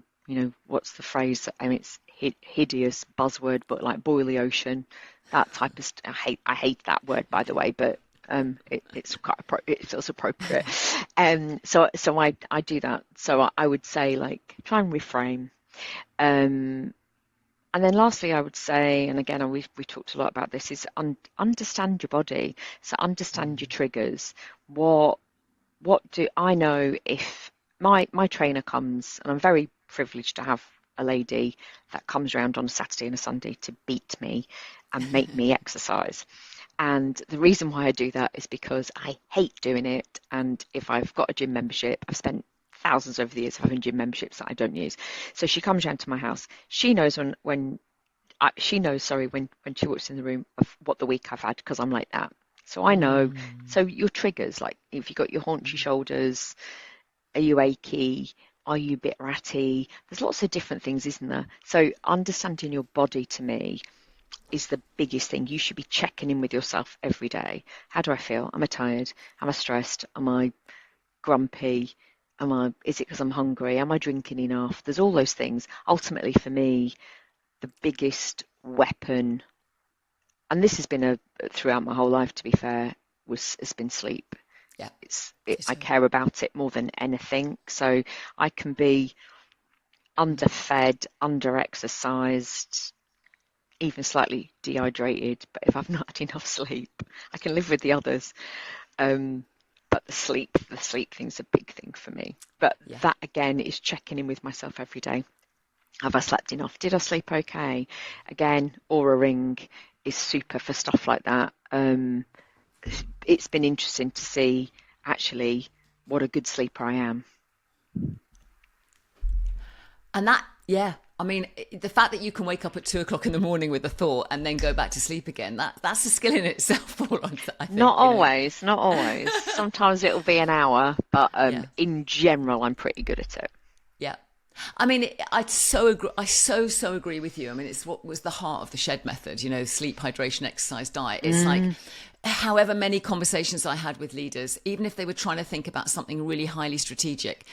what's the phrase? It's hideous buzzword, but like boil the ocean, that type of I hate that word, by the way, but it's quite it feels appropriate. So I do that. So I would say, like, try and reframe. And then lastly, I would say, and again, we talked a lot about this, is understand your body. So understand your triggers. What do I know if my trainer comes, and I'm very privileged to have a lady that comes around on a Saturday and a Sunday to beat me and make me exercise. And the reason why I do that is because I hate doing it. And if I've got a gym membership, I've spent thousands over the years of having gym memberships that I don't use. So she comes round to my house. She knows when she walks in the room of what the week I've had, because I'm like that. So I know. So your triggers, like if you've got your haunchy shoulders, are you achy? Are you a bit ratty? There's lots of different things, isn't there? So understanding your body, to me, is the biggest thing. You should be checking in with yourself every day. How do I feel? Am I tired? Am I stressed? Am I grumpy? Is it because I'm hungry? Am I drinking enough? There's all those things. Ultimately, for me, the biggest weapon, and this has been throughout my whole life, to be fair, has been sleep. Yeah, I care about it more than anything. So I can be underfed, under-exercised, even slightly dehydrated, but if I've not had enough sleep, I can live with the others. But the sleep thing's a big thing for me. But that, again, is checking in with myself every day. Have I slept enough? Did I sleep okay? Again, Aura Ring is super for stuff like that. It's been interesting to see, actually, what a good sleeper I am. And that, I mean, the fact that you can wake up at 2:00 in the morning with a thought and then go back to sleep again, that's a skill in itself, Paula, I think. Not always. Sometimes it'll be an hour, but in general, I'm pretty good at it. Yeah. I mean, I so agree with you. I mean, it's what was the heart of the SHED method, sleep, hydration, exercise, diet. It's like, however many conversations I had with leaders, even if they were trying to think about something really highly strategic,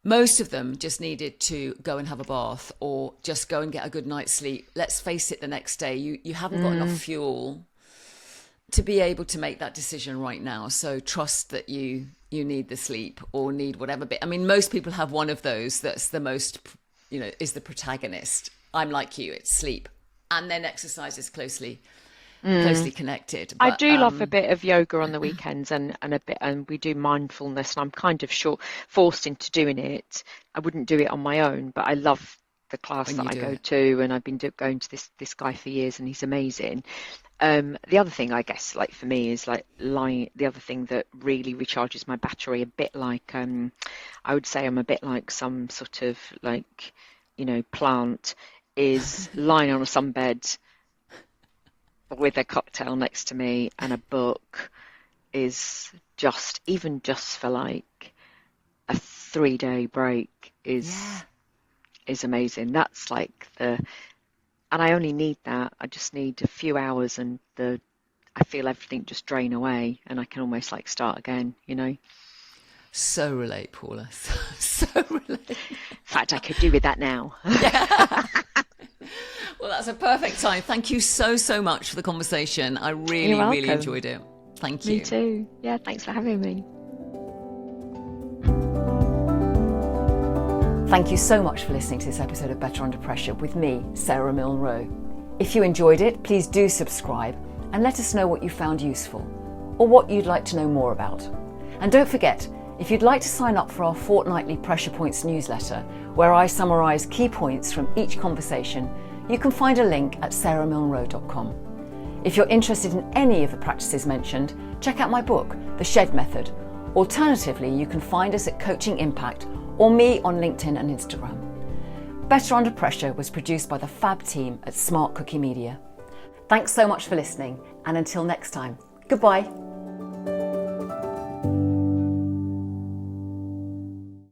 most of them just needed to go and have a bath or just go and get a good night's sleep. Let's face it, the next day, you haven't got enough fuel to be able to make that decision right now. So trust that you need the sleep or need whatever bit. I mean, most people have one of those that's the most, is the protagonist. I'm like you, it's sleep. And then exercise is closely connected. But I do love a bit of yoga on the weekends and we do mindfulness, and I'm kind of forced into doing it. I wouldn't do it on my own, but I love the class that I go to, and I've been going to this guy for years, and he's amazing. The other thing, I guess, like for me, is like the other thing that really recharges my battery, a bit like I would say I'm a bit like some sort of like plant, is lying on a sunbed with a cocktail next to me and a book, is just for like a 3-day break is amazing. That's like and I only need that. I just need a few hours, and I feel everything just drain away, and I can almost like start again, So relate, Paula. So relate. In fact, I could do with that now. Yeah. Well, that's a perfect time. Thank you so much for the conversation. I really enjoyed it. Thank you. Me too. Yeah, thanks for having me. Thank you so much for listening to this episode of Better Under Pressure with me, Sara Milne Rowe. If you enjoyed it, please do subscribe and let us know what you found useful or what you'd like to know more about. And don't forget, if you'd like to sign up for our fortnightly Pressure Points newsletter, where I summarise key points from each conversation, you can find a link at saramilnerowe.com. If you're interested in any of the practices mentioned, check out my book, The SHED Method. Alternatively, you can find us at Coaching Impact or me on LinkedIn and Instagram. Better Under Pressure was produced by the fab team at Smart Cookie Media. Thanks so much for listening, and until next time, goodbye.